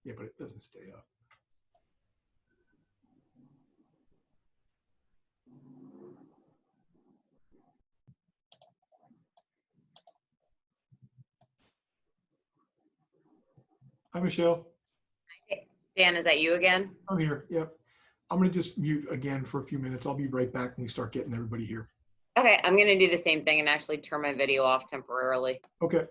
Yeah, but it doesn't stay up. Hi, Michelle. Dan, is that you again? I'm here. Yep. I'm going to just mute again for a few minutes. I'll be right back when we start getting everybody here. Okay, I'm gonna do the same thing and actually turn my video off temporarily. Okay.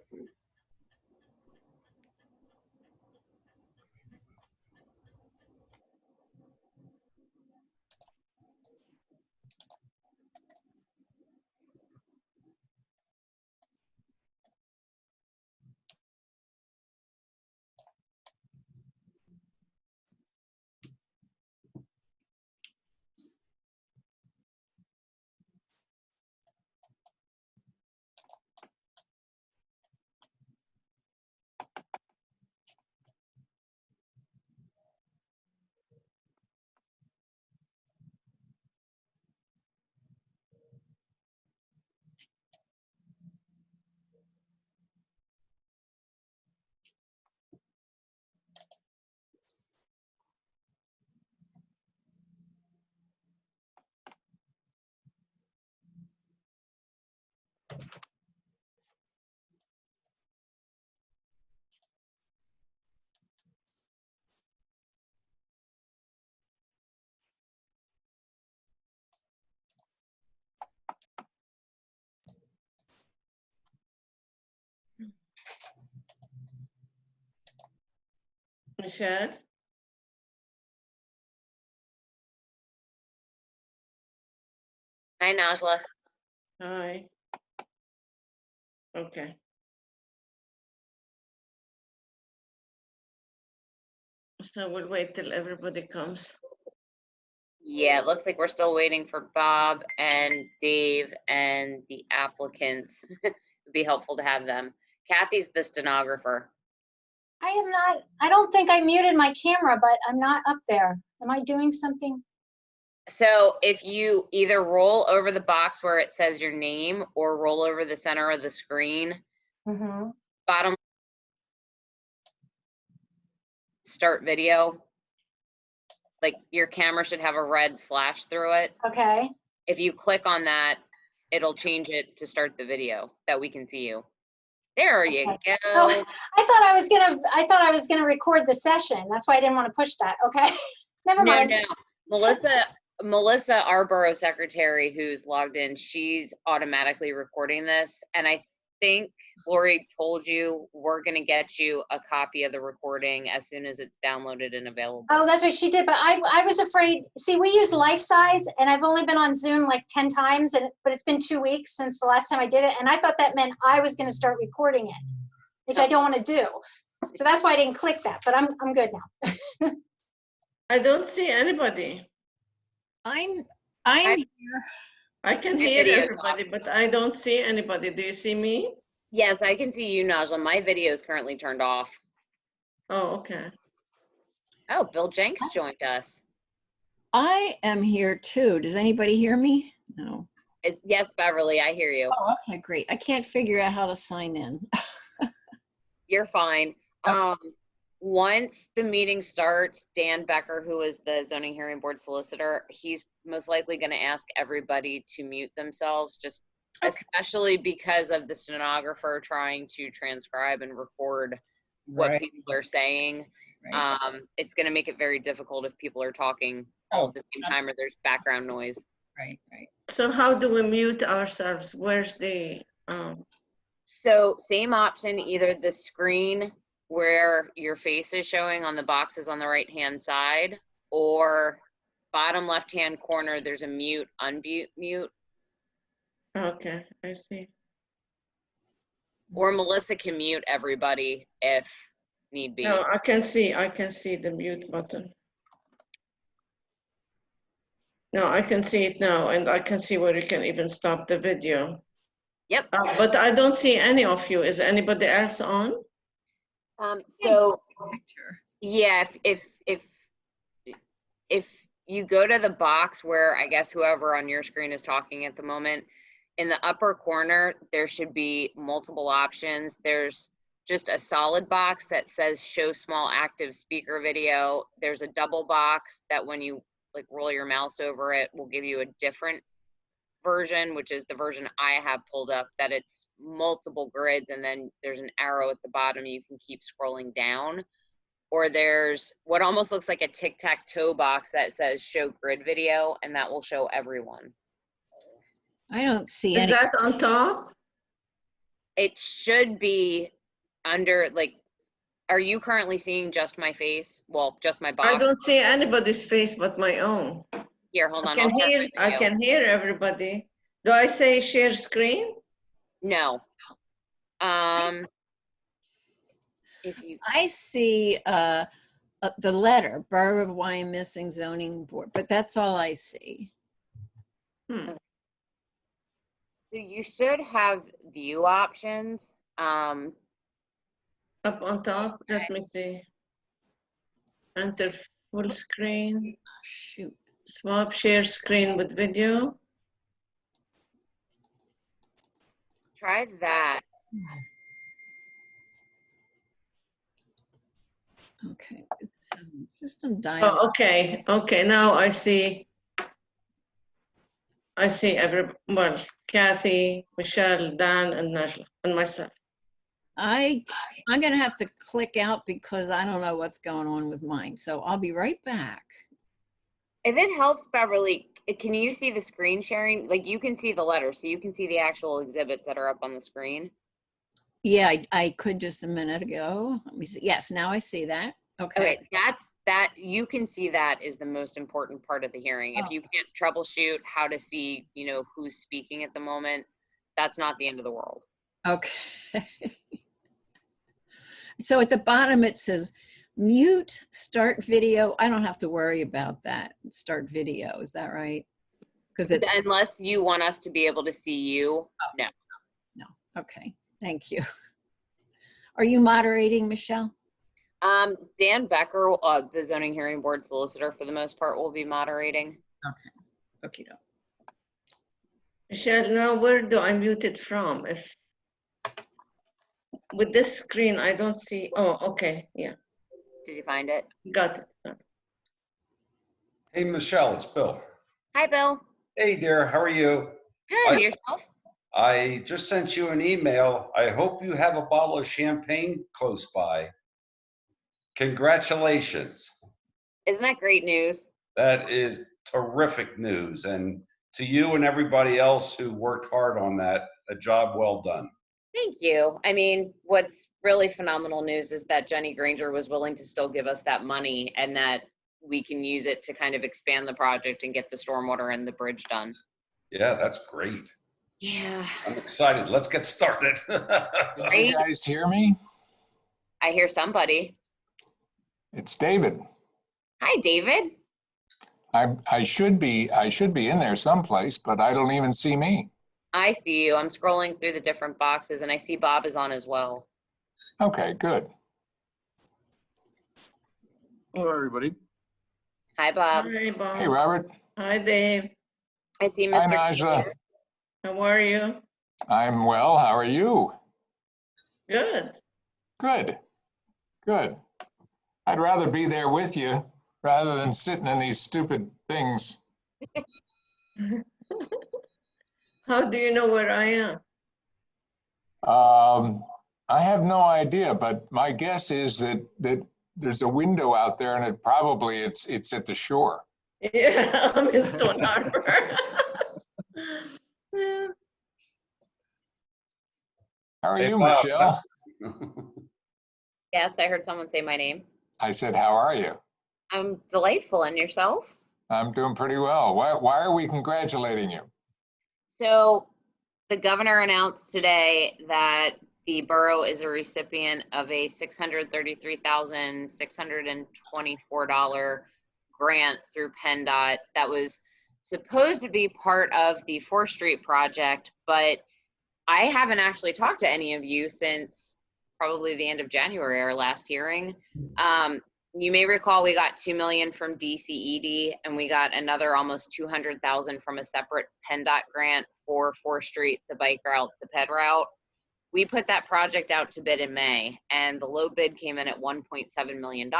Michelle? Hi, Najla. Hi. Okay. So we'll wait till everybody comes. Yeah, it looks like we're still waiting for Bob and Dave and the applicants. It'd be helpful to have them. Kathy's the stenographer. I am not, I don't think I muted my camera, but I'm not up there. Am I doing something? So if you either roll over the box where it says your name or roll over the center of the screen, Mm-hmm. bottom start video, like your camera should have a red slash through it. Okay. If you click on that, it'll change it to start the video that we can see you. There you go. Oh, I thought I was gonna record the session. That's why I didn't want to push that. Okay. Never No, mind. no. Melissa, our borough secretary who's logged in, she's automatically recording this. And I think Lori told you we're gonna get you a copy of the recording as soon as it's downloaded and available. Oh, that's what she did. But I was afraid. See, we use life size, and I've only been on Zoom like 10 times, but it's been 2 weeks since the last time I did it. And I thought that meant I was going to start recording it, which I don't want to do. So that's why I didn't click that. But I'm good now. I don't see anybody. I'm here. I can My hear video's everybody, but I don't see anybody. Do you see me? Yes, I can see you, Najla. My video is currently turned off. Oh, okay. Oh, Bill Jenks joined us. I am here too. Does anybody hear me? No. Yes, Beverly, I hear you. Oh, okay, great. I can't figure out how to sign in. You're fine. Okay. Once the meeting starts, Dan Becker, who is the zoning hearing board solicitor, he's most likely going to ask everybody to mute themselves, just especially because of the stenographer trying to transcribe and record what Right. people are saying. Right. It's going to make it very difficult if people are talking all at the same time or there's background noise. Right, right. So how do we mute ourselves? Where's the, So same option, either the screen where your face is showing on the boxes on the right hand side, or bottom left hand corner, there's a mute, unmute, mute. okay, I see. Or Melissa can mute everybody if need be. No, I can see the mute button. No, I can see it now, and I can see where you can even stop the video. Yep. But I don't see any of you. Is anybody else on? So Picture. yeah, if you go to the box where I guess whoever on your screen is talking at the moment, in the upper corner, there should be multiple options. There's just a solid box that says show small active speaker video. There's a double box that when you like roll your mouse over it will give you a different version, which is the version I have pulled up, that it's multiple grids and then there's an arrow at the bottom you can keep scrolling down. Or there's what almost looks like a tic-tac-toe box that says show grid video, and that will show everyone. I don't see Is any. that on top? It should be under, like, are you currently seeing just my face? Well, just my box? I don't see anybody's face but my own. Here, hold I on. can I'll start hear, my I video. can hear everybody. Do I say share screen? No. If you, I see the letter, Borough of Wyomissing Zoning Board, but that's all I see. Hmm. so you should have view options. Up on top, let me see. Enter full screen, Shoot. swap share screen with video. Try that. Okay. It says system dialog. Oh, okay, okay, now I see. I see well, Kathy, Michelle, Dan, and Najla, and myself. I'm gonna have to click out because I don't know what's going on with mine. So I'll be right back. If it helps, Beverly, can you see the screen sharing? Like you can see the letters, so you can see the actual exhibits that are up on the screen. Yeah, I could just a minute ago. Let me see. Yes, now I see that. Okay. Okay, that you can see that is the most important part of the hearing. If you can't troubleshoot how to see, you know, who's speaking at the moment, that's not the end of the world. Okay. So at the bottom it says mute, start video. I don't have to worry about that. Start video, is that right? Because it's Unless you want us to be able to see you, no. no. Okay, thank you. Are you moderating, Michelle? Dan Becker, the zoning hearing board solicitor for the most part, will be moderating. Okay. Okay. Michelle, now where do I mute it from? If with this screen, I don't see. Oh, okay, yeah, Did you find it? got it. Hey, Michelle, it's Bill. Hi, Bill. Hey, dear, how are you? Good, yourself? I just sent you an email. I hope you have a bottle of champagne close by. Congratulations. Isn't that great news? That is terrific news. And to you and everybody else who worked hard on that, a job well done. Thank you. I mean, what's really phenomenal news is that Jenny Granger was willing to still give us that money and that we can use it to kind of expand the project and get the stormwater and the bridge done. Yeah, that's great. Yeah. I'm excited. Let's get started. Can Right? you guys hear me? I hear somebody. It's David. Hi, David. I should be in there someplace, but I don't even see me. I see you. I'm scrolling through the different boxes and I see Bob is on as well. Okay, good. Hello, everybody. Hi, Bob. Hi, Bob. Hey, Robert. Hi, Dave. I see Hi, Mr. Najla. How are you? I'm well. How are you? Good. Good. Good. I'd rather be there with you rather than sitting in these stupid things. How do you know where I am? I have no idea, but my guess is that there's a window out there, and it's at the shore. Yeah, I'm in Stone Harbor. Yeah. How are Hey, you, Bob. Michelle? Yes, I heard someone say my name. I said, how are you? I'm delightful. And yourself? I'm doing pretty well. Why are we congratulating you? So the governor announced today that the borough is a recipient of a $633,624 grant through PennDOT that was supposed to be part of the 4th Street project, but I haven't actually talked to any of you since probably the end of January, our last hearing. You may recall we got $2 million from DCED and we got another almost $200,000 from a separate PennDOT grant for 4th Street, the bike route, the ped route. we put that project out to bid in May, and the low bid came in at $1.7 million.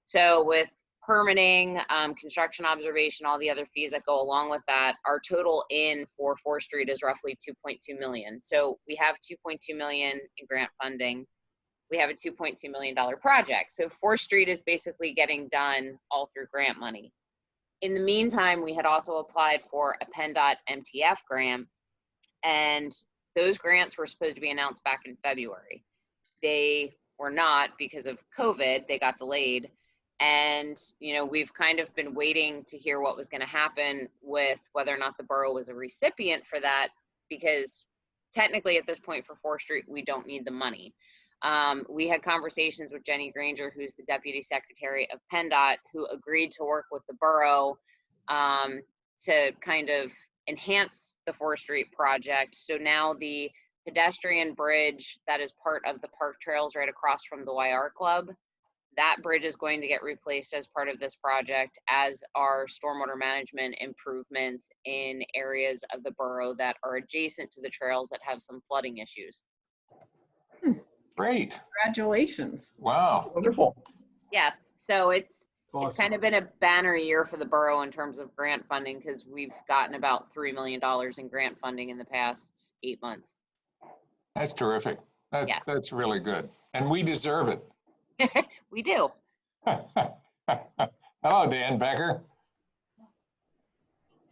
So with permitting, construction observation, all the other fees that go along with that, our total in for 4th Street is roughly 2.2 million. So we have 2.2 million in grant funding. We have a $2.2 million project. So 4th Street is basically getting done all through grant money. In the meantime, we had also applied for a PennDOT MTF grant, and those grants were supposed to be announced back in February. They were not because of COVID, they got delayed. And, you know, we've kind of been waiting to hear what was going to happen with whether or not the borough was a recipient for that, because technically at this point for 4th Street, we don't need the money. We had conversations with Jenny Granger, who's the Deputy Secretary of PennDOT, who agreed to work with the borough to kind of enhance the 4th Street project. So now the pedestrian bridge that is part of the park trails right across from the YR Club, that bridge is going to get replaced as part of this project, as are stormwater management improvements in areas of the borough that are adjacent to the trails that have some flooding issues. Great. Congratulations. Wow. Wonderful. Yes, so it's Awesome. kind of been a banner year for the borough in terms of grant funding, because we've gotten about $3 million in grant funding in the past 8 months. That's terrific. Yes. That's really good. And we deserve it. We do. Hello, Dan Becker.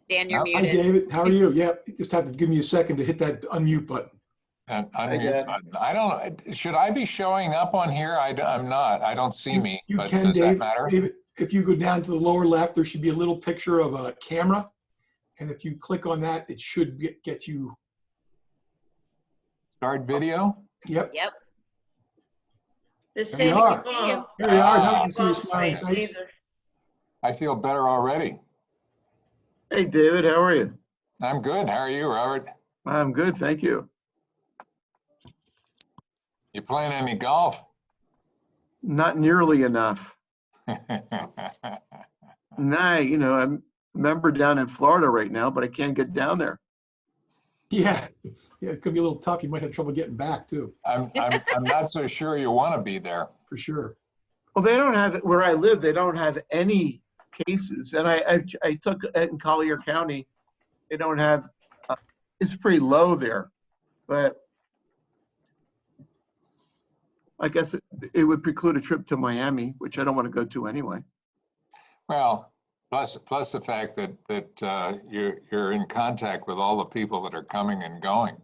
Dan, you're Hi, muted. David. How are you? Yeah, you just have to give me a second to hit that unmute button. And unmute button. I don't, should I be showing up on here? I'm not. I don't see me. You but can, does that David. matter? David, if you go down to the lower left, there should be a little picture of a camera. And if you click on that, it should get you. Start video? Yep. Yep. The There same you are. See you. Here you are. Now you Ah. can see your smiling Face face. either. I feel better already. Hey, David, how are you? I'm good. How are you, Robert? I'm good, thank you. You playing any golf? Not nearly enough. Nah, you know, I'm a member down in Florida right now, but I can't get down there. Yeah. Yeah, it could be a little tough. You might have trouble getting back too, I'm not so sure you want to be there. for sure. Well, they don't have, where I live, they don't have any cases. And I took it in Collier County. They don't have, it's pretty low there, but I guess it would preclude a trip to Miami, which I don't want to go to anyway. Well, plus the fact that you're in contact with all the people that are coming and going.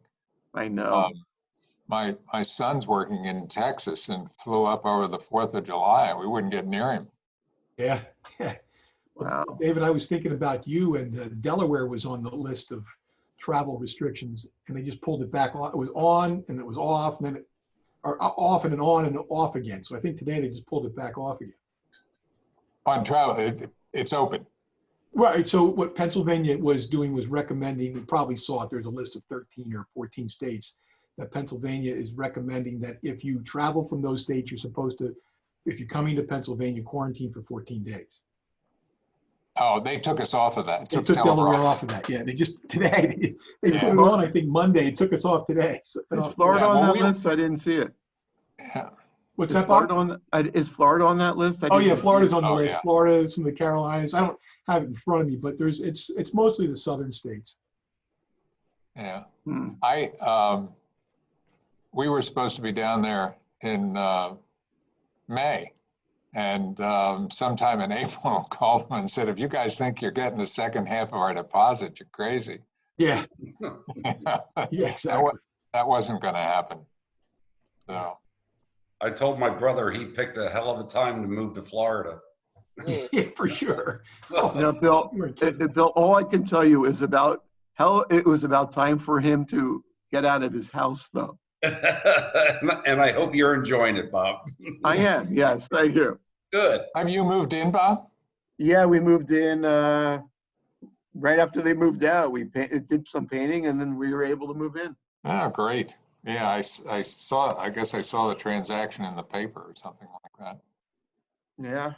I know. My son's working in Texas and flew up over the 4th of July, and we wouldn't get near him. Yeah. Wow. David, I was thinking about you, and Delaware was on the list of travel restrictions, and they just pulled it back. It was on and it was off, and then or off and then on and off again. So I think today they just pulled it back off again. On travel, it's open. Right. So what Pennsylvania was doing was recommending, you probably saw it, there's a list of 13 or 14 states that Pennsylvania is recommending that if you travel from those states, you're supposed to, if you're coming to Pennsylvania, quarantine for 14 days. Oh, they took us off of that. They took Delaware off of that. Yeah, they just, today, they put it on, I think Monday, it took us off today. So, Is Florida yeah, on well, that list? I didn't see it. Yeah. what's Is that, Bob? Florida is Florida on that list? I Oh didn't yeah, see Florida's it. on the Oh, list. yeah. Florida, some of the Carolinas. I don't have it in front of me, but it's mostly the southern states. Yeah. Hmm. We were supposed to be down there in May, and sometime in April, called them and said, if you guys think you're getting the second half of our deposit, you're crazy. Yeah, That yeah, exactly. wasn't going to happen. So, I told my brother he picked a hell of a time to move to Florida. Yeah, for sure. You know, Bill, You weren't kidding. Bill, all I can tell you is about how it was about time for him to get out of his house, though. And I hope you're enjoying it, Bob. I am, yes, I do. Good. have you moved in, Bob? Yeah, we moved in right after they moved out. We did some painting, and then we were able to move in. Oh, great. Yeah, I saw, I guess I saw the transaction in the paper or something like that. Yeah.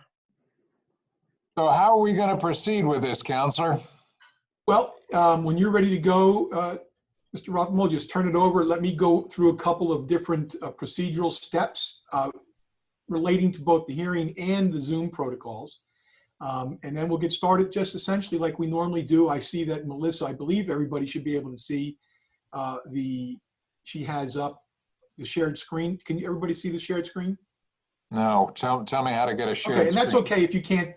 So how are we going to proceed with this, Counselor? Well, when you're ready to go, Mr. Rothman, we'll just turn it over. Let me go through a couple of different procedural steps relating to both the hearing and the Zoom protocols. And then we'll get started just essentially like we normally do. I see that Melissa, I believe everybody should be able to see she has up the shared screen. Can everybody see the shared screen? No, tell me how to get a shared Okay, and that's screen. okay if you can't,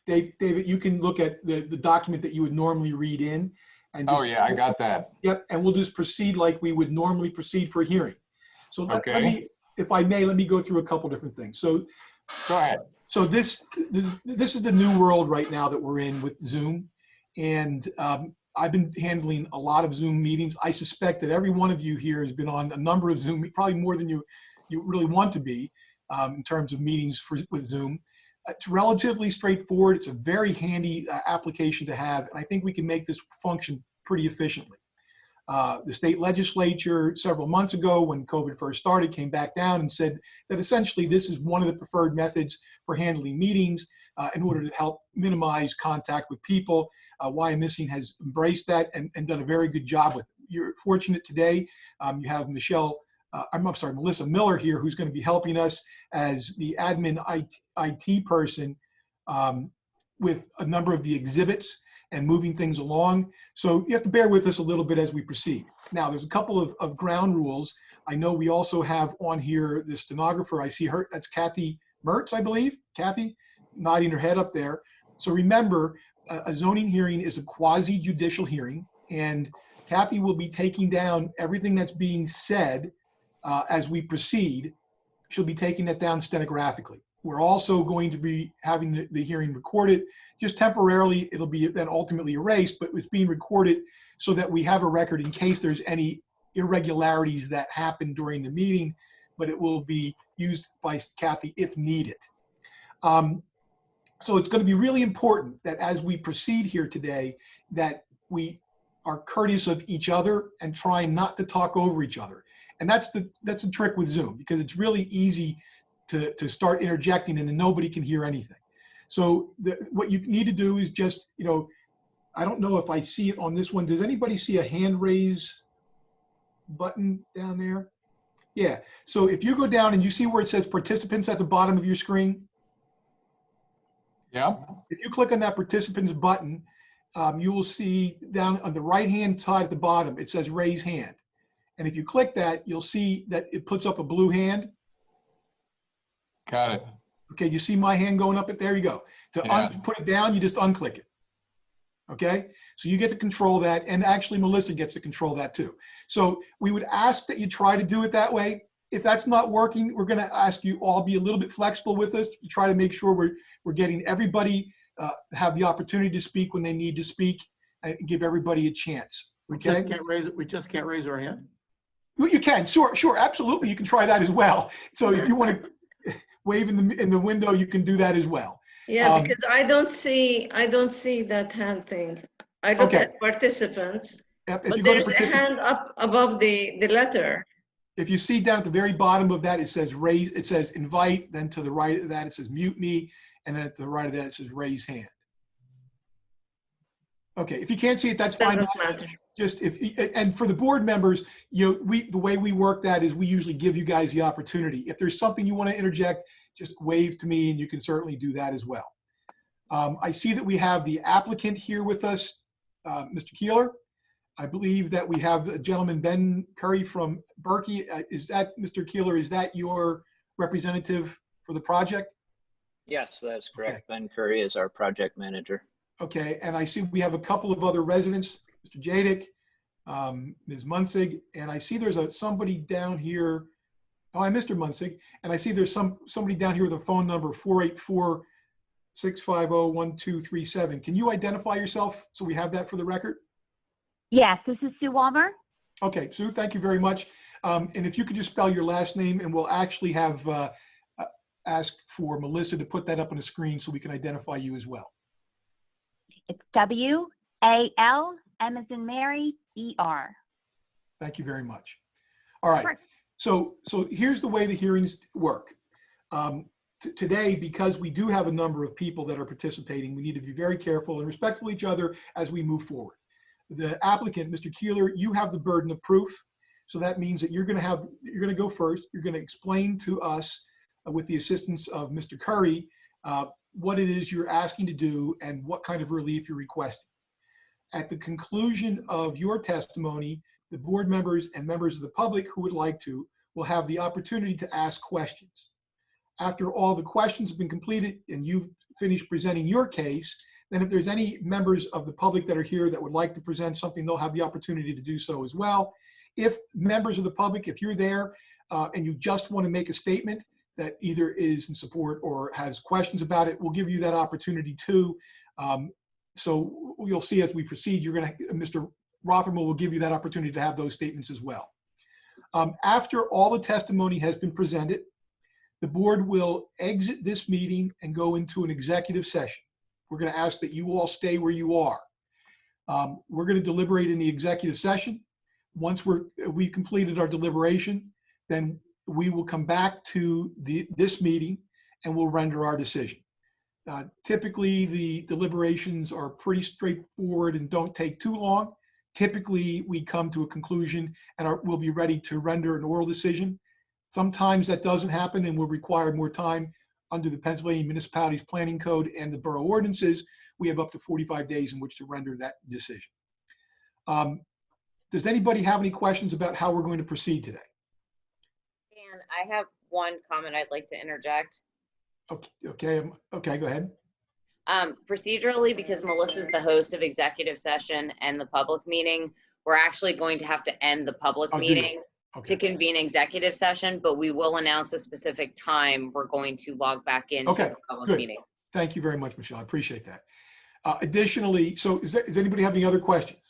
David, you can look at the document that you would normally read in. And Oh just, yeah, I got that. Yep, and we'll just proceed like we would normally proceed for a hearing. So let me, if I may, let me go through a couple different things. So Go ahead. So this is the new world right now that we're in with Zoom. And I've been handling a lot of Zoom meetings. I suspect that every one of you here has been on a number of Zoom, probably more than you really want to be in terms of meetings with Zoom. It's relatively straightforward. It's a very handy application to have. And I think we can make this function pretty efficiently. The state legislature several months ago when COVID first started came back down and said that essentially this is one of the preferred methods for handling meetings in order to help minimize contact with people. Wyomissing has embraced that and done a very good job with it. You're fortunate today. You have Melissa Miller here, who's going to be helping us as the admin IT person with a number of the exhibits and moving things along. So you have to bear with us a little bit as we proceed. Now, there's a couple of ground rules. I know we also have on here the stenographer. I see her, that's Kathy Mertz, I believe. Kathy, nodding her head up there. So remember, a zoning hearing is a quasi-judicial hearing, and Kathy will be taking down everything that's being said as we proceed. She'll be taking that down stenographically. We're also going to be having the hearing recorded. Just temporarily, it'll be then ultimately erased, but it's being recorded so that we have a record in case there's any irregularities that happen during the meeting, but it will be used by Kathy if needed. So it's going to be really important that as we proceed here today, that we are courteous of each other and trying not to talk over each other. And that's the trick with Zoom, because it's really easy to start interjecting and then nobody can hear anything. So what you need to do is just, I don't know if I see it on this one. Does anybody see a hand raise button down there? Yeah. So if you go down and you see where it says participants at the bottom of your screen. Yeah. If you click on that participants button, you will see down on the right-hand side at the bottom, it says raise hand. And if you click that, you'll see that it puts up a blue hand. Got it. Okay, you see my hand going up? There you go. To put it down, you just unclick it. Okay, so you get to control that, and actually Melissa gets to control that too. So we would ask that you try to do it that way. If that's not working, we're going to ask you all be a little bit flexible with us to try to make sure we're getting everybody have the opportunity to speak when they need to speak and give everybody a chance. Okay? We just can't raise our hand. Well, you can, sure, absolutely. You can try that as well. So if you want to wave in the window, you can do that as well. Yeah, because I don't see that hand thing. I look at participants, if but you go there's to a hand up above the letter. If you see down at the very bottom of that, it says raise, it says invite, then to the right of that, it says mute me, and then at the right of that, it says raise hand. Okay, if you can't see it, that's fine. Doesn't matter. Just and for the board members, the way we work that is we usually give you guys the opportunity. If there's something you want to interject, just wave to me and you can certainly do that as well. I see that we have the applicant here with us, Mr. Keeler. I believe that we have a gentleman, Ben Curry from Berkey. Is that, Mr. Keeler, is that your representative for the project? Yes, that's correct. Okay. Ben Curry is our project manager. Okay, and I see we have a couple of other residents, Mr. Jadick, Ms. Munsig, and I see there's somebody down here. Oh, I'm Mr. Munsig, and I see there's somebody down here with a phone number 484-650-1237. Can you identify yourself so we have that for the record? Yes, this is Sue Walmer. Okay, Sue, thank you very much. And if you could just spell your last name, and we'll actually have ask for Melissa to put that up on the screen so we can identify you as well. It's W-A-L, M as in Mary, E-R. Thank you very much. All right. So here's the way the hearings work. Today, because we do have a number of people that are participating, we need to be very careful and respectful of each other as we move forward. The applicant, Mr. Keeler, you have the burden of proof. So that means that you're going to go first. You're going to explain to us, with the assistance of Mr. Curry, what it is you're asking to do and what kind of relief you're requesting. At the conclusion of your testimony, the board members and members of the public who would like to will have the opportunity to ask questions. After all the questions have been completed and you've finished presenting your case, then if there's any members of the public that are here that would like to present something, they'll have the opportunity to do so as well. If members of the public, if you're there and you just want to make a statement that either is in support or has questions about it, we'll give you that opportunity too. So you'll see as we proceed, Mr. Rothermel will give you that opportunity to have those statements as well. After all the testimony has been presented, the board will exit this meeting and go into an executive session. We're going to ask that you all stay where you are. We're going to deliberate in the executive session. Once we've completed our deliberation, then we will come back to this meeting and we'll render our decision. Typically, the deliberations are pretty straightforward and don't take too long. Typically, we come to a conclusion and we'll be ready to render an oral decision. Sometimes that doesn't happen and will require more time. Under the Pennsylvania Municipalities Planning Code and the borough ordinances, we have up to 45 days in which to render that decision. Does anybody have any questions about how we're going to proceed today? And I have one comment I'd like to interject. Okay, go ahead. Procedurally, because Melissa's the host of executive session and the public meeting, we're actually going to have to end the public meeting to convene executive session, but we will announce a specific time we're going to log back into the public meeting. Thank you very much, Michelle. I appreciate that. Additionally, so does anybody have any other questions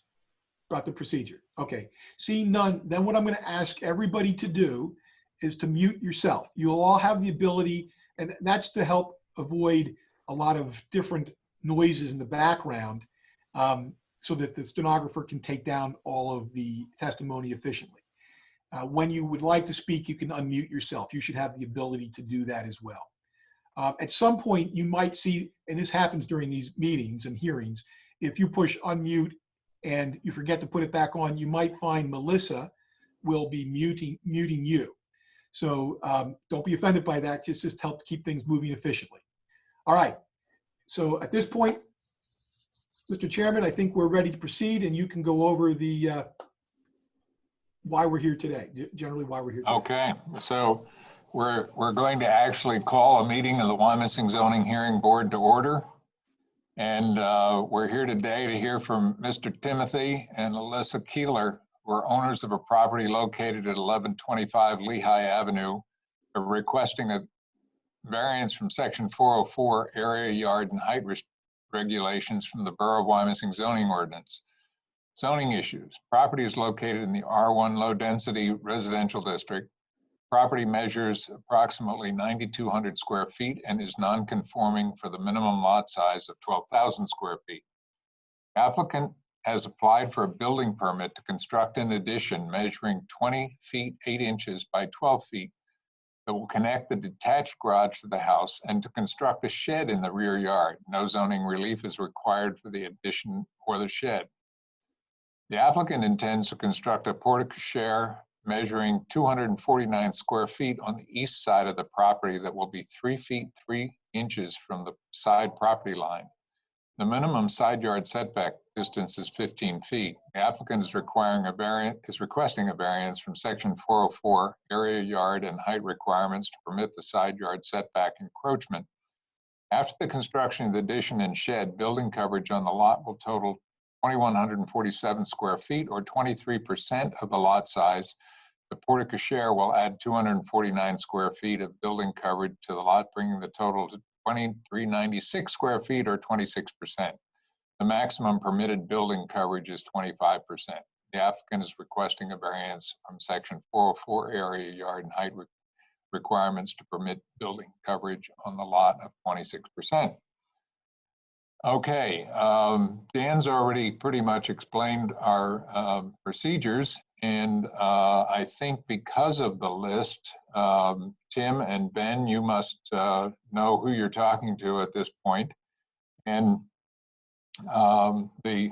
about the procedure? Okay, seeing none, then what I'm going to ask everybody to do is to mute yourself. You'll all have the ability, and that's to help avoid a lot of different noises in the background so that the stenographer can take down all of the testimony efficiently. When you would like to speak, you can unmute yourself. You should have the ability to do that as well. At some point, you might see, and this happens during these meetings and hearings, if you push unmute and you forget to put it back on, you might find Melissa will be muting you. So don't be offended by that. Just help to keep things moving efficiently. All right. So at this point, Mr. Chairman, I think we're ready to proceed, and you can go over the why we're here today, generally why we're here today. Okay, so we're going to actually call a meeting of the Wyomissing Zoning Hearing Board to order. And we're here today to hear from Mr. Timothy and Alyssa Keeler, who are owners of a property located at 1125 Lehigh Avenue, are requesting a variance from section 404 area, yard, and height regulations from the Borough of Wyomissing zoning ordinance. Zoning issues. Property is located in the R1 low density residential district. Property measures approximately 9,200 square feet and is non-conforming for the minimum lot size of 12,000 square feet. Applicant has applied for a building permit to construct an addition measuring 20 feet 8 inches by 12 feet that will connect the detached garage to the house and to construct a shed in the rear yard. No zoning relief is required for the addition or the shed. The applicant intends to construct a porte-cochere measuring 249 square feet on the east side of the property that will be 3 feet 3 inches from the side property line. The minimum side yard setback distance is 15 feet. The applicant is requesting a variance from section 404 area, yard, and height requirements to permit the side yard setback encroachment. After the construction of the addition and shed, building coverage on the lot will total 2,147 square feet, or 23% of the lot size. The porte-cochere will add 249 square feet of building coverage to the lot, bringing the total to 2,396 square feet, or 26%. The maximum permitted building coverage is 25%. The applicant is requesting a variance from section 404 area, yard, and height requirements to permit building coverage on the lot of 26%. Okay, Dan's already pretty much explained our procedures, and I think because of the list, Tim and Ben, you must know who you're talking to at this point. And the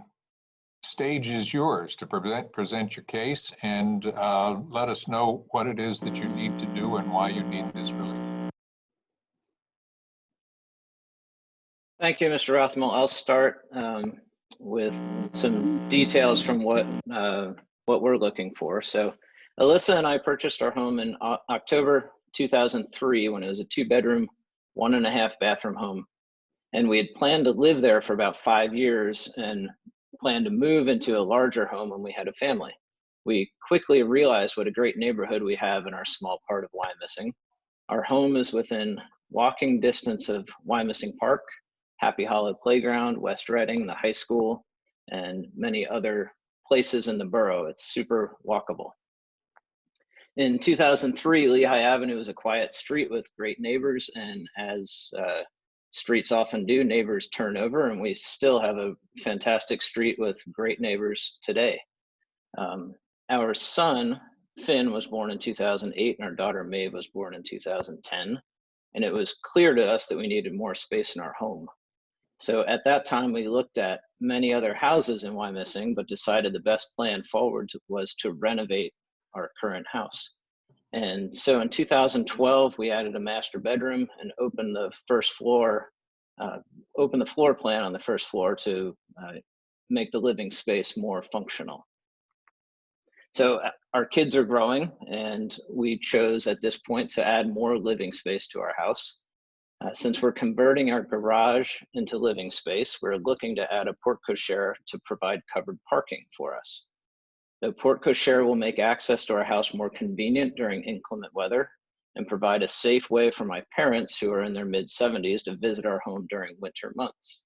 stage is yours to present your case and let us know what it is that you need to do and why you need this relief. Thank you, Mr. Rothmel. I'll start with some details from what we're looking for. So Alyssa and I purchased our home in October 2003 when it was a 2-bedroom, 1.5 bathroom home. And we had planned to live there for about 5 years and planned to move into a larger home when we had a family. We quickly realized what a great neighborhood we have in our small part of Wyomissing. Our home is within walking distance of Wyomissing Park, Happy Hollow Playground, West Reading, the high school, and many other places in the borough. It's super walkable. In 2003, Lehigh Avenue was a quiet street with great neighbors, and as streets often do, neighbors turn over, and we still have a fantastic street with great neighbors today. Our son, Finn, was born in 2008, and our daughter, Maeve, was born in 2010, and it was clear to us that we needed more space in our home. So at that time, we looked at many other houses in Wyomissing, but decided the best plan forward was to renovate our current house. And so in 2012, we added a master bedroom and opened the first floor, opened the floor plan on the first floor to make the living space more functional. So our kids are growing, and we chose at this point to add more living space to our house. Since we're converting our garage into living space, we're looking to add a porte cochere to provide covered parking for us. The porte cochere will make access to our house more convenient during inclement weather and provide a safe way for my parents, who are in their mid-70s, to visit our home during winter months.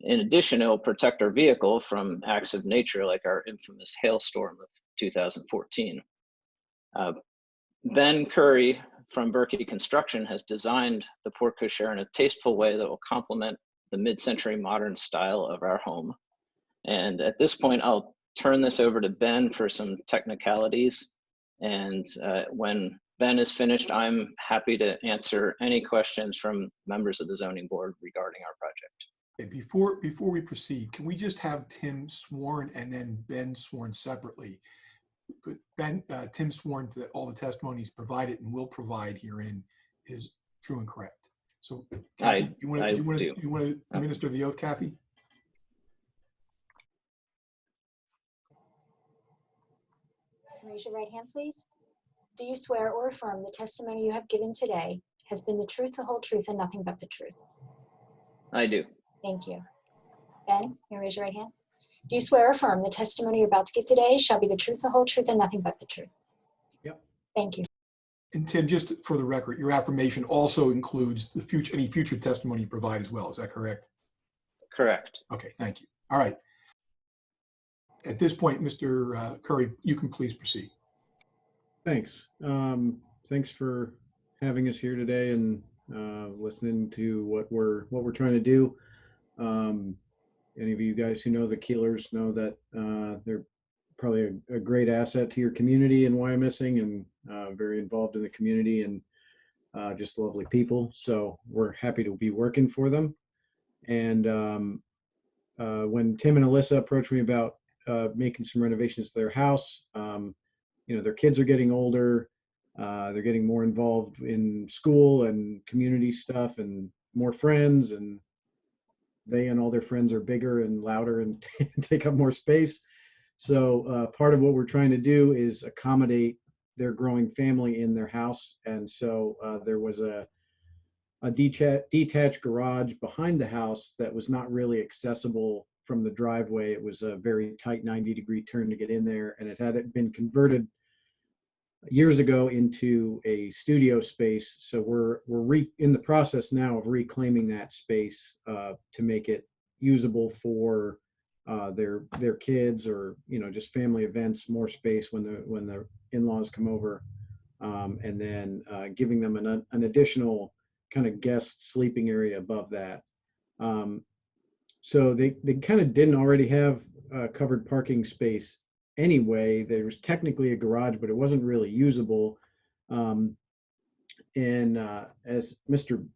In addition, it will protect our vehicle from acts of nature like our infamous hailstorm of 2014. Ben Curry from Berkey Construction has designed the porte cochere in a tasteful way that will complement the mid-century modern style of our home. And at this point, I'll turn this over to Ben for some technicalities. And when Ben is finished, I'm happy to answer any questions from members of the zoning board regarding our project. Okay, before we proceed, can we just have Tim sworn and then Ben sworn separately? But Tim sworn that all the testimonies provided and will provide herein is true and correct. So, Kathy, do you want to administer the oath, Kathy? Raise your right hand, please. Do you swear or affirm the testimony you have given today has been the truth, the whole truth, and nothing but the truth? I do. Thank you. Ben, you raise your right hand. Do you swear or affirm the testimony you're about to give today shall be the truth, the whole truth, and nothing but the truth? Yep. Thank you. And Tim, just for the record, your affirmation also includes any future testimony you provide as well. Is that correct? Correct. Okay, thank you. All right. At this point, Mr. Curry, you can please proceed. Thanks. Thanks for having us here today and listening to what we're trying to do. Any of you guys who know the Keelers know that they're probably a great asset to your community in Wyomissing and very involved in the community and just lovely people. So we're happy to be working for them. And when Tim and Alyssa approached me about making some renovations to their house, their kids are getting older. They're getting more involved in school and community stuff and more friends, and they and all their friends are bigger and louder and take up more space. So part of what we're trying to do is accommodate their growing family in their house. And so there was a detached garage behind the house that was not really accessible from the driveway. It was a very tight 90-degree turn to get in there, and it had been converted years ago into a studio space. So we're in the process now of reclaiming that space to make it usable for their kids or just family events, more space when the in-laws come over, and then giving them an additional kind of guest sleeping area above that. So they kind of didn't already have covered parking space anyway. There was technically a garage, but it wasn't really usable. And as Mr.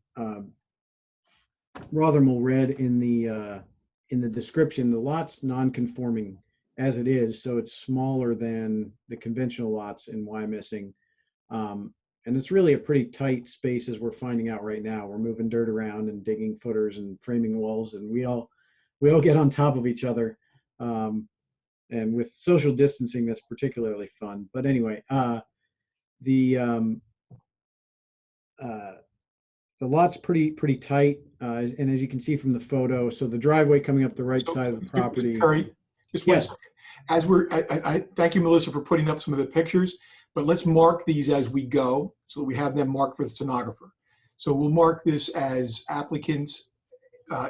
Rothermel read in in the description, the lot's non-conforming as it is, so it's smaller than the conventional lots in Wyomissing. And it's really a pretty tight space as we're finding out right now. We're moving dirt around and digging footers and framing walls, and we all get on top of each other. And with social distancing, that's particularly fun. But anyway, the lot's pretty tight, and as you can see from the photo, so the driveway coming up the right So, side of the Mr. property. Curry, just one Yes. second. As I thank you, Melissa, for putting up some of the pictures, but let's mark these as we go so that we have them marked for the stenographer. So we'll mark this as applicant's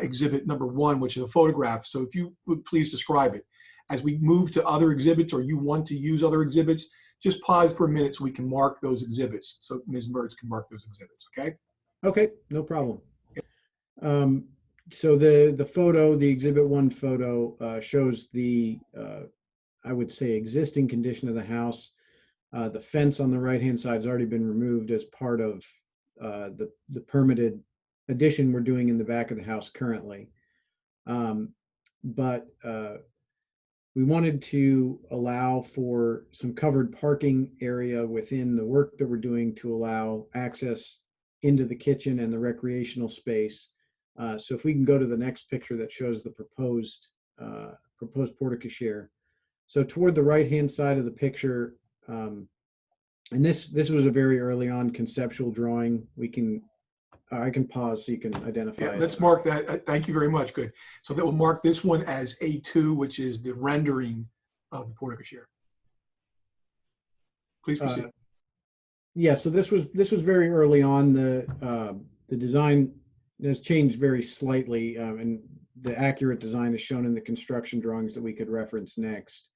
exhibit number 1, which is a photograph. So if you would please describe it. As we move to other exhibits, or you want to use other exhibits, just pause for a minute so we can mark those exhibits. So Ms. Mertz can mark those exhibits, okay? Okay, no problem. So the photo, the exhibit 1 photo, shows the I would say existing condition of the house. The fence on the right-hand side has already been removed as part of the permitted addition we're doing in the back of the house currently. But we wanted to allow for some covered parking area within the work that we're doing to allow access into the kitchen and the recreational space. So if we can go to the next picture that shows the proposed porte-cochere. So toward the right-hand side of the picture, and this was a very early on conceptual drawing. I can pause so you can identify Yeah, it. let's mark that. Thank you very much. Good. So that will mark this one as A2, which is the rendering of the porte-cochere. Please proceed. Yeah, so this was very early on. The design has changed very slightly, and the accurate design is shown in the construction drawings that we could reference next.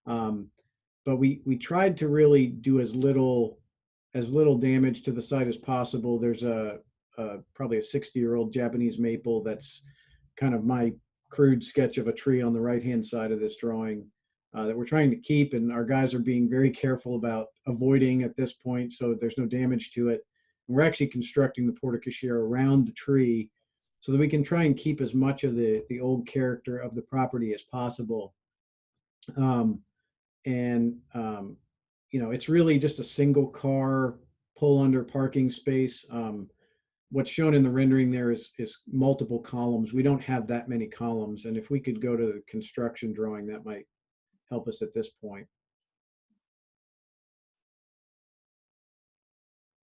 But we tried to really do as little damage to the site as possible. There's probably a 60-year-old Japanese maple that's kind of my crude sketch of a tree on the right-hand side of this drawing that we're trying to keep, and our guys are being very careful about avoiding at this point so there's no damage to it. And we're actually constructing the porte-cochere around the tree so that we can try and keep as much of the old character of the property as possible. It's really just a single car pull under parking space. What's shown in the rendering there is multiple columns. We don't have that many columns, and if we could go to the construction drawing, that might help us at this point.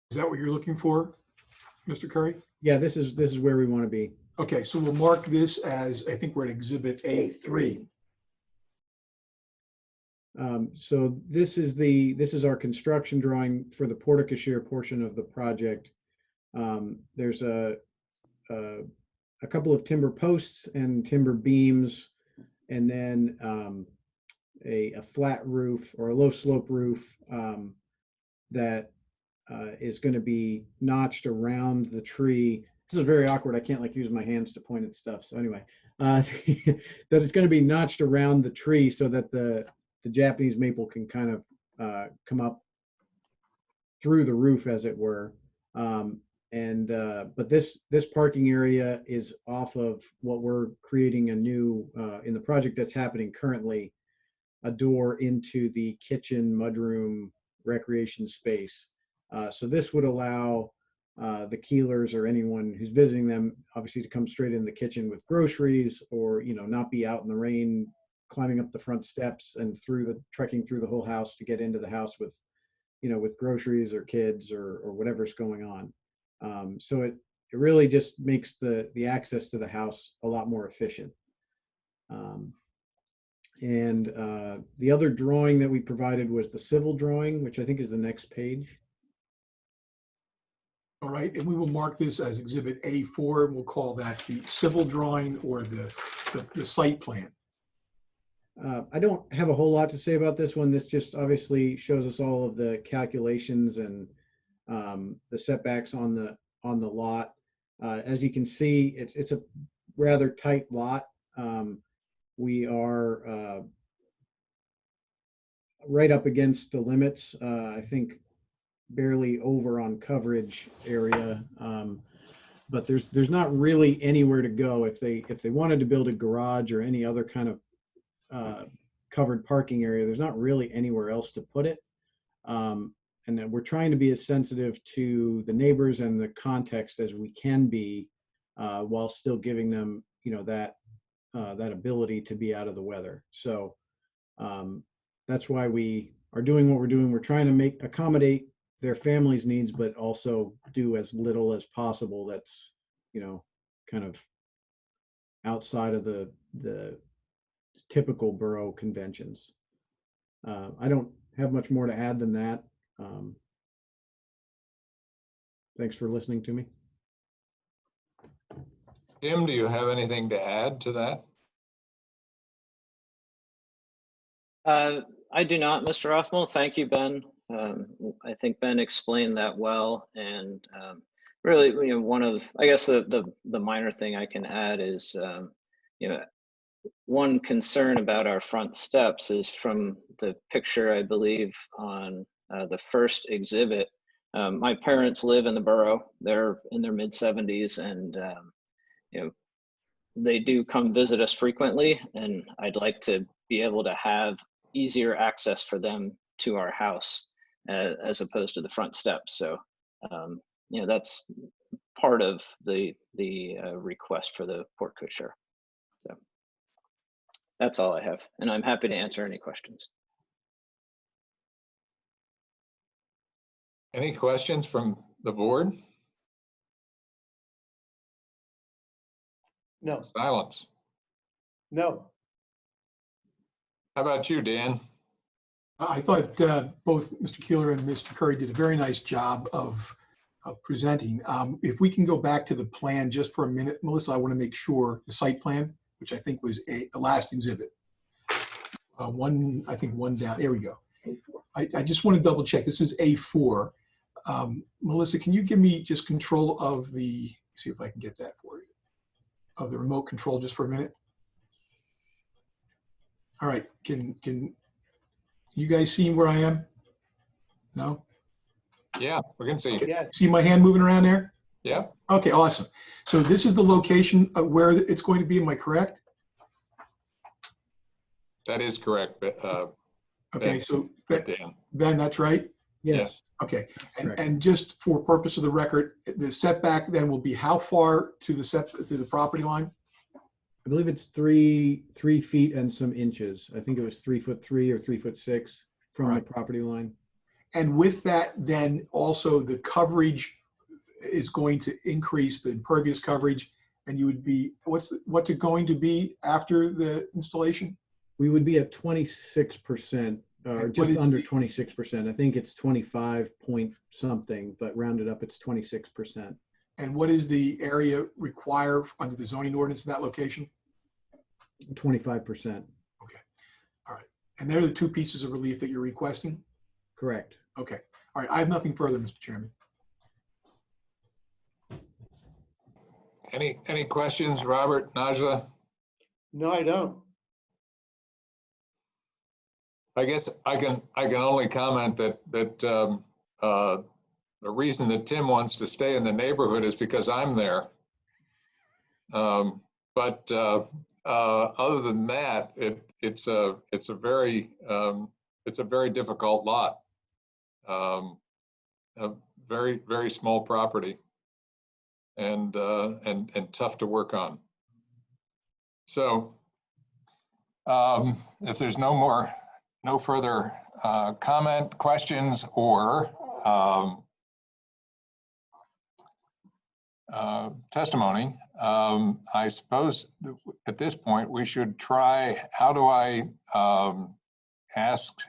Is that what you're looking for, Mr. Curry? Yeah, this is where we want to be. Okay, so we'll mark this as, I think we're at exhibit A3. So this is our construction drawing for the porte-cochere portion of the project. There's a couple of timber posts and timber beams, and then a flat roof or a low slope roof that is going to be notched around the tree. This is very awkward. I can't use my hands to point at stuff. So anyway, that it's going to be notched around the tree so that the Japanese maple can kind of come up through the roof, as it were. But this parking area is off of what we're creating a new in the project that's happening currently, a door into the kitchen mudroom recreation space. So this would allow the Keelers or anyone who's visiting them, obviously, to come straight in the kitchen with groceries, or not be out in the rain climbing up the front steps and trekking through the whole house to get into the house with groceries or kids or whatever's going on. So it really just makes the access to the house a lot more efficient. The other drawing that we provided was the civil drawing, which I think is the next page. All right, and we will mark this as exhibit A4, and we'll call that the civil drawing or the site plan. I don't have a whole lot to say about this one. This just obviously shows us all of the calculations and the setbacks on the lot. As you can see, it's a rather tight lot. We are right up against the limits. I think barely over on coverage area. but there's not really anywhere to go if they wanted to build a garage or any other kind of covered parking area. There's not really anywhere else to put it. And then we're trying to be as sensitive to the neighbors and the context as we can be, while still giving them, that ability to be out of the weather. So that's why we are doing what we're doing. We're trying to accommodate their families' needs, but also do as little as possible that's, kind of outside of the typical borough conventions. I don't have much more to add than that. Thanks for listening to me. Tim, do you have anything to add to that? I do not, Mr. Rothmel. Thank you, Ben. I think Ben explained that well, and really, one of, I guess the minor thing I can add is, one concern about our front steps is from the picture, I believe, on the first exhibit. My parents live in the borough. They're in their mid-70s, and they do come visit us frequently, and I'd like to be able to have easier access for them to our house as opposed to the front steps. So, that's part of the request for the porte cochere. So that's all I have, and I'm happy to answer any questions. Any questions from the board? No, Silence. no. How about you, Dan? I thought both Mr. Keeler and Mr. Curry did a very nice job of presenting. If we can go back to the plan just for a minute, Melissa, I want to make sure the site plan, which I think was the last exhibit. I think one down. There we go. I just want to double check. This is A4. Melissa, can you give me just control of see if I can get that for you, of the remote control just for a minute? All right. Can you guys see where I am? No? Yeah, we can see you. Yes. See my hand moving around there? Yeah. Okay, awesome. So this is the location of where it's going to be. Am I correct? That is correct. Okay, so Dan. Ben, that's right? Yes. Okay, correct. and just for purpose of the record, the setback then will be how far to the property line? I believe it's 3 feet and some inches. I think it was 3'3" or 3'6" from Right. the property line. And with that, then also the coverage is going to increase, the impervious coverage, and you would be, what's it going to be after the installation? We would be at 26%, or And just what is under the- 26%. I think it's 25 point something, but rounded up, it's 26%. And what is the area require under the zoning ordinance in that location? 25%. All right, and they're the two pieces of relief that you're requesting? Correct. Okay, all right, I have nothing further, Mr. Chairman. Any questions, Robert, Najla? No, I don't. I guess I can only comment that the reason that Tim wants to stay in the neighborhood is because I'm there. But other than that, it's a very difficult lot. A very small property, and tough to work on. So if there's no further comment, questions, or testimony, I suppose at this point we should try, how do I ask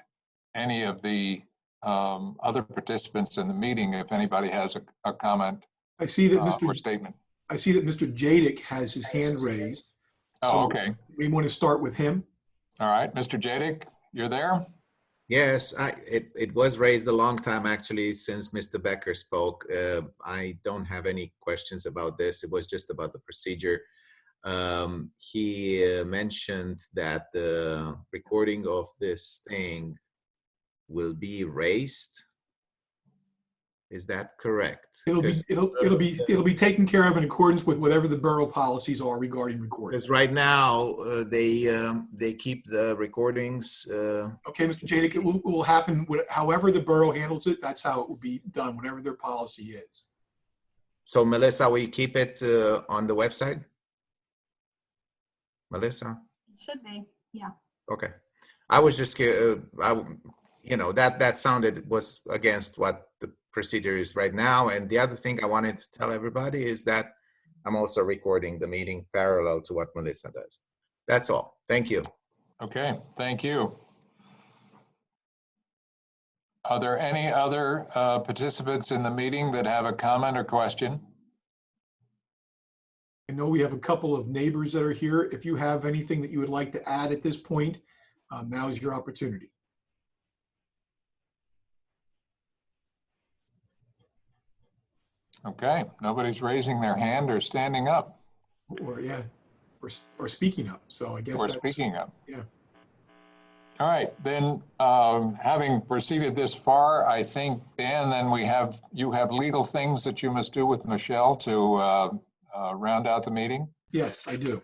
any of the other participants in the meeting if anybody has a comment I see that or statement? I see that Mr. Jadik has his hand raised. Oh, So okay. we want to start with him. All right, Mr. Jadik, you're there? Yes, it was raised a long time actually since Mr. Becker spoke. I don't have any questions about this. It was just about the procedure. He mentioned that the recording of this thing will be raised. Is that correct? It'll be taken care of in accordance with whatever the borough policies are regarding recording. Because right now, they keep the recordings. Okay, Mr. Jadik, it will happen, however the borough handles it, that's how it will be done, whatever their policy is. So Melissa, will you keep it on the website? Melissa? Should be, yeah. Okay. I was just, that sounded was against what the procedure is right now. And the other thing I wanted to tell everybody is that I'm also recording the meeting parallel to what Melissa does. That's all. Thank you. Okay, thank you. Are there any other participants in the meeting that have a comment or question? I know we have a couple of neighbors that are here. If you have anything that you would like to add at this point, now is your opportunity. Okay, nobody's raising their hand or standing up. Or speaking up. So I guess Or that's, speaking up. Yeah. All right, then having proceeded this far, I think, Dan, then you have legal things that you must do with Michelle to round out the meeting. Yes, I do.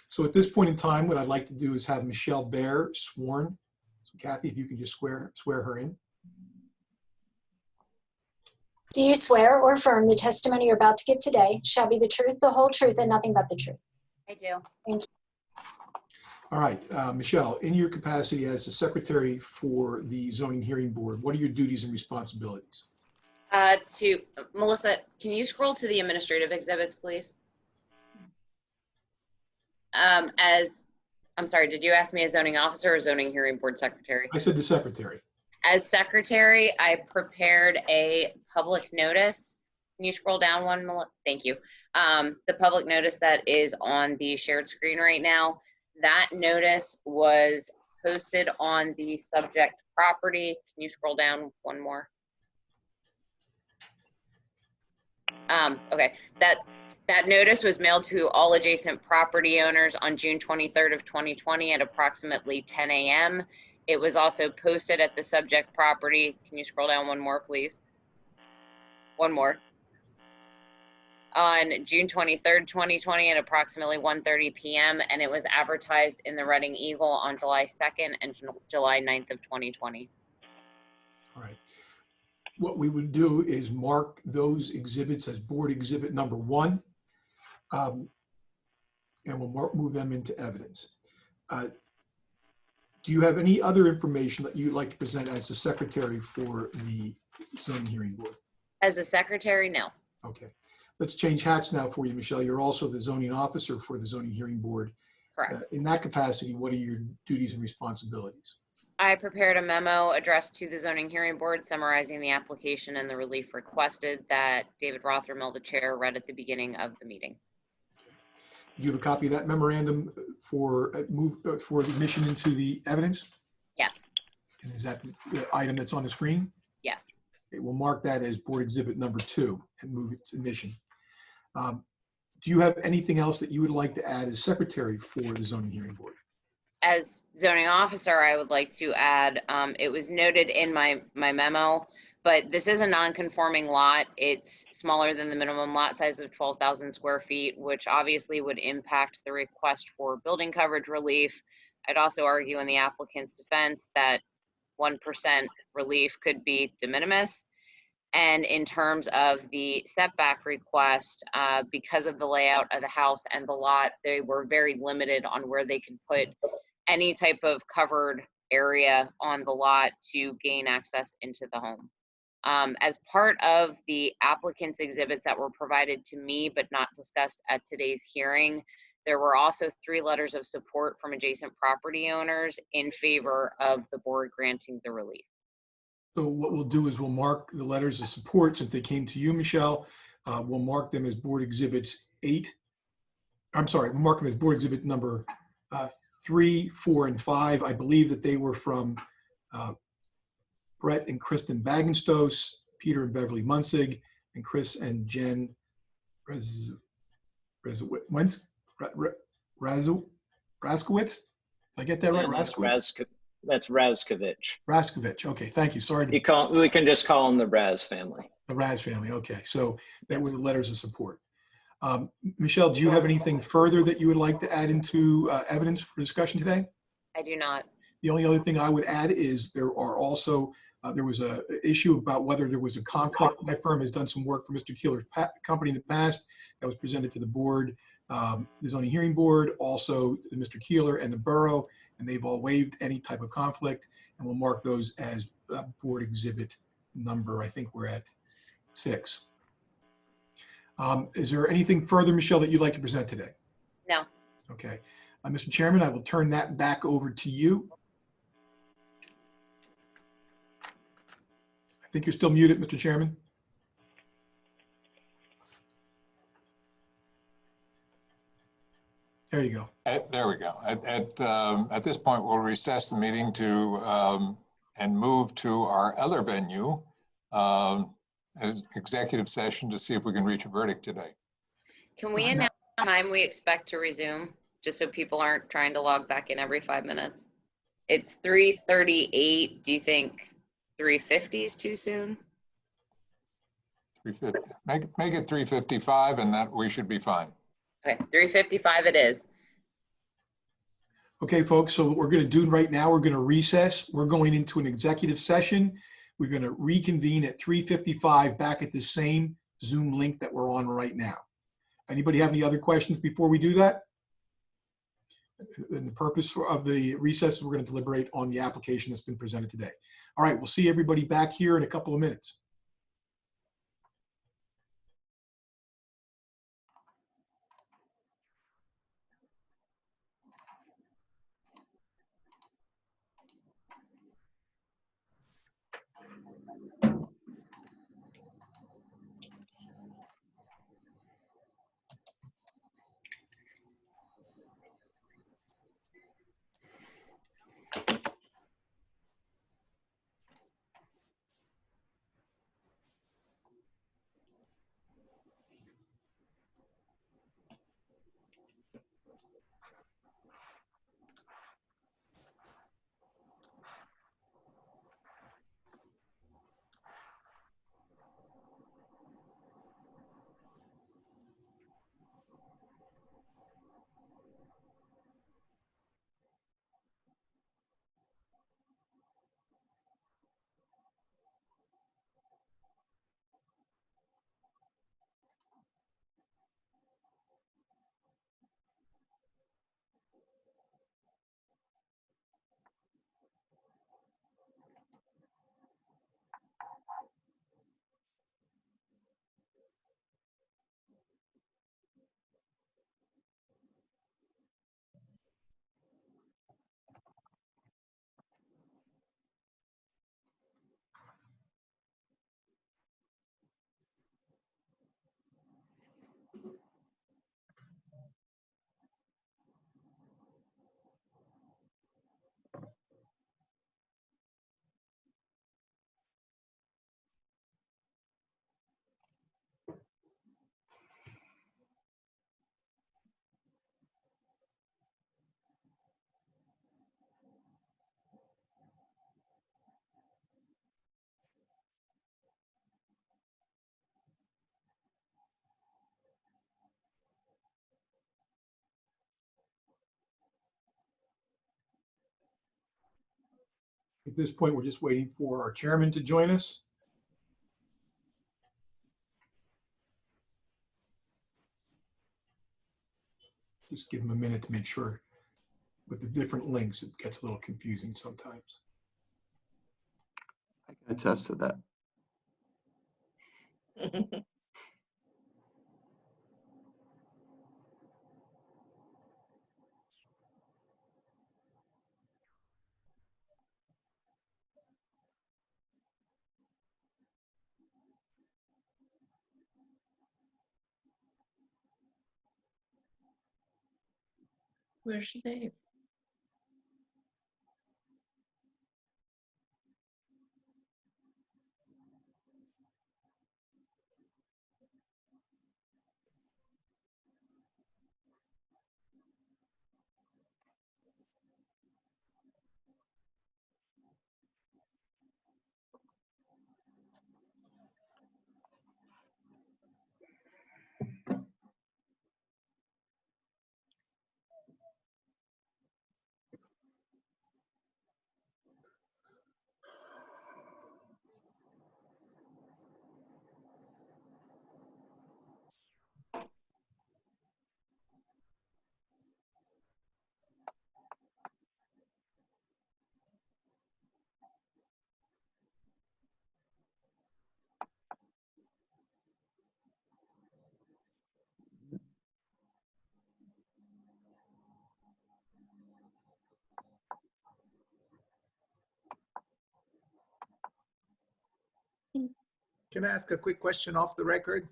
So at this point in time, what I'd like to do is have Michelle Bear sworn. So Kathy, if you can just swear her in. Do you swear or affirm the testimony you're about to give today shall be the truth, the whole truth, and nothing but the truth? I do. Thank you. All right, Michelle, in your capacity as the secretary for the zoning hearing board, what are your duties and responsibilities? Melissa, can you scroll to the administrative exhibits, please? I'm sorry, did you ask me as zoning officer or zoning hearing board secretary? I said the secretary. As secretary, I prepared a public notice. Can you scroll down one, Melissa? Thank you. The public notice that is on the shared screen right now, that notice was posted on the subject property. Can you scroll down one more? Okay, that notice was mailed to all adjacent property owners on June 23rd of 2020 at approximately 10 a.m. It was also posted at the subject property. Can you scroll down one more, please? One more. On June 23rd, 2020 at approximately 1:30 p.m. and it was advertised in the Reading Eagle on July 2nd and July 9th of 2020. All right. What we would do is mark those exhibits as board exhibit number 1, and we'll move them into evidence. Do you have any other information that you'd like to present as the secretary for the zoning hearing board? As a secretary, no. Okay. Let's change hats now for you, Michelle. You're also the zoning officer for the zoning hearing board. Correct. In that capacity, what are your duties and responsibilities? I prepared a memo addressed to the zoning hearing board summarizing the application and the relief requested that David Rothermill, the chair, read at the beginning of the meeting. Do you have a copy of that memorandum for admission into the evidence? Yes. And is that the item that's on the screen? Yes. Okay, we'll mark that as board exhibit number 2 and move its admission. Do you have anything else that you would like to add as secretary for the zoning hearing board? As zoning officer, I would like to add, it was noted in my memo, but this is a non-conforming lot. It's smaller than the minimum lot size of 12,000 square feet, which obviously would impact the request for building coverage relief. I'd also argue in the applicant's defense that 1% relief could be de minimis. And in terms of the setback request, because of the layout of the house and the lot, they were very limited on where they could put any type of covered area on the lot to gain access into the home. As part of the applicant's exhibits that were provided to me but not discussed at today's hearing, there were also 3 letters of support from adjacent property owners in favor of the board granting the relief. So what we'll do is we'll mark the letters of support since they came to you, Michelle. We'll mark them as board exhibits 8. I'm sorry, we'll mark them as board exhibit number 3, 4, and 5. I believe that they were from Brett and Kristen Bagenstos, Peter and Beverly Munsig, and Chris and Jen Raskowitz. Did I get that right? Raskowitz? That's Razkovich. Raskovich. Okay, thank you. Sorry. We can just call them the Raz family. The Raz family, okay. So that were the letters of support. Michelle, do you have anything further that you would like to add into evidence for discussion today? I do not. The only other thing I would add is there are also, there was a issue about whether there was a conflict. My firm has done some work for Mr. Keeler's company in the past that was presented to the board, the zoning hearing board, also Mr. Keeler and the borough, and they've all waived any type of conflict, and we'll mark those as board exhibit number. I think we're at 6. Is there anything further, Michelle, that you'd like to present today? No. Okay. Mr. Chairman, I will turn that back over to you. I think you're still muted, Mr. Chairman. There you go. There we go. At this point, we'll recess the meeting to and move to our other venue, as executive session, to see if we can reach a verdict today. Can we announce the time we expect to resume, just so people aren't trying to log back in every 5 minutes? It's 3:38. Do you think 3:50 is too soon? 350. Make it 3:55, and that we should be fine. Okay, 3:55 it is. Okay, folks, so what we're going to do right now, we're going to recess. We're going into an executive session. We're going to reconvene at 3:55 back at the same Zoom link that we're on right now. Anybody have any other questions before we do that? And the purpose of the recess is we're going to deliberate on the application that's been presented today. All right, we'll see everybody back here in a couple of minutes. At this point, we're just waiting for our chairman to join us. Just give him a minute to make sure. With the different links, it gets a little confusing sometimes. I can attest to that. Where's Dave? Can I ask a quick question off the record?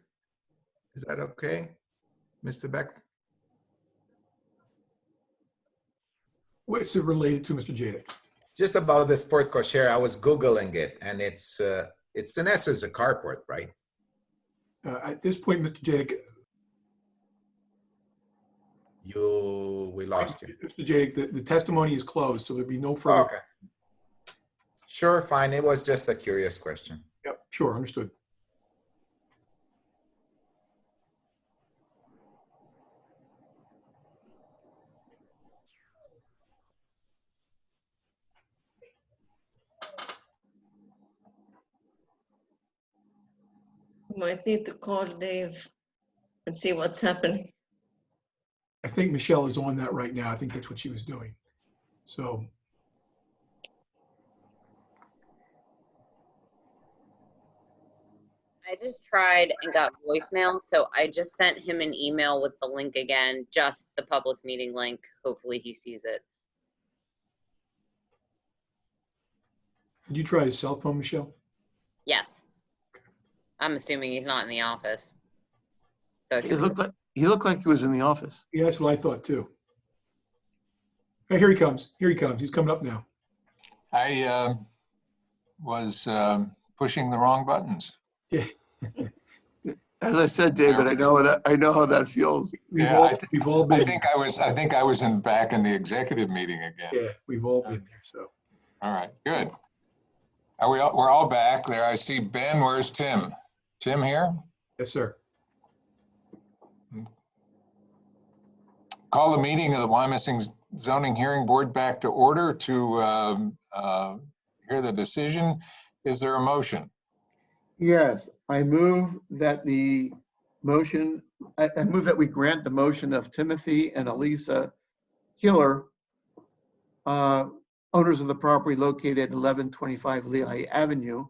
Is that okay, Mr. Beck? What's it related to, Mr. Jadek? Just about the sport kosher, I was Googling it, and it's in essence a carport, right? At this point, Mr. Jadek, We lost you. Mr. Jadek, the testimony is closed, so there'd be no further. Okay. Sure, fine. It was just a curious question. Yep, sure, understood. Might need to call Dave and see what's happening. I think Michelle is on that right now. I think that's what she was doing. So I just tried and got voicemail, so I just sent him an email with the link again, just the public meeting link. Hopefully he sees it. did you try his cell phone, Michelle? Yes. I'm assuming he's not in the office. So He looked like he was in the office. Yeah, that's what I thought too. Hey, here he comes. Here he comes. He's coming up now. I was pushing the wrong buttons. Yeah. As I said, David, I know how that feels. We've Yeah, all been. I think I was back in the executive meeting again. Yeah, we've all been there. So. All right, good. We're all back there. I see Ben. Where's Tim? Tim here? Yes, sir. Call the meeting of the Wyomissing Zoning Hearing Board back to order to hear the decision. Is there a motion? Yes, I move that I move that we grant the motion of Timothy and Elisa Killer, owners of the property located at 1125 Lehigh Avenue,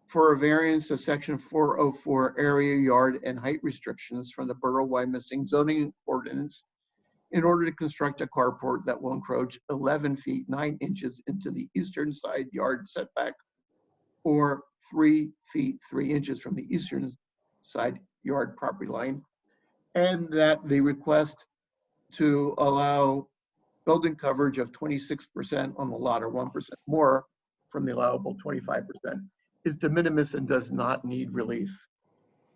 for a variance of section 404 area, yard, and height restrictions from the Borough Wyomissing zoning ordinance in order to construct a carport that will encroach 11 feet 9 inches into the eastern side yard setback, or 3 feet 3 inches from the eastern side yard property line, and that the request to allow building coverage of 26% on the lot, or 1% more from the allowable 25%, is de minimis and does not need relief.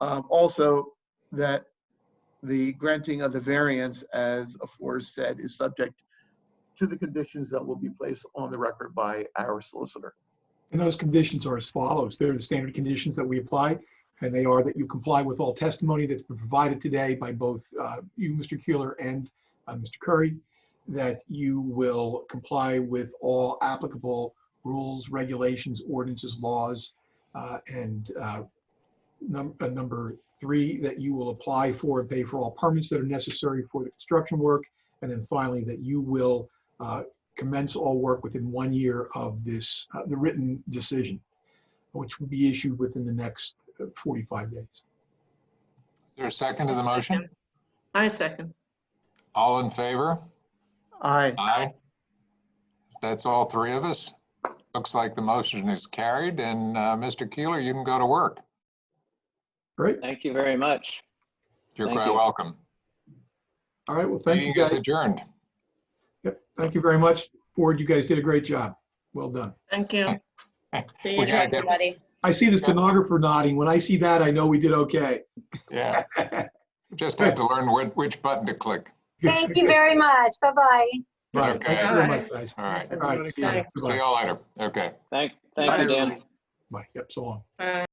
Also, that the granting of the variance, as aforesaid, is subject to the conditions that will be placed on the record by our solicitor. And those conditions are as follows. They're the standard conditions that we apply, and they are that you comply with all testimony that's been provided today by both you, Mr. Keeler, and Mr. Curry, that you will comply with all applicable rules, regulations, ordinances, laws, and number 3, that you will apply for and pay for all permits that are necessary for the construction work. And then finally, that you will commence all work within 1 year of this, the written decision, which will be issued within the next 45 days. Is there a second to the motion? I second. All in favor? Aye. Aye. That's all 3 of us. Looks like the motion is carried, and Mr. Keeler, you can go to work. Great. Thank you very much. You're Thank quite you. welcome. All right. Well, thank you Meeting is guys. adjourned. Yep. Thank you very much. Board, you guys did a great job. Well done. Thank you. See We you. gotta get, Everybody. I see the stenographer nodding. When I see that, I know we did okay. yeah, just have to learn which button to click. Thank you very much. Bye-bye. Right. Thank you very Bye. much, guys. All right. All right. See you. Thanks. See Goodbye. you all later. Okay. Thank Bye, you, Dan. everybody. Bye. Yep. So long. Bye.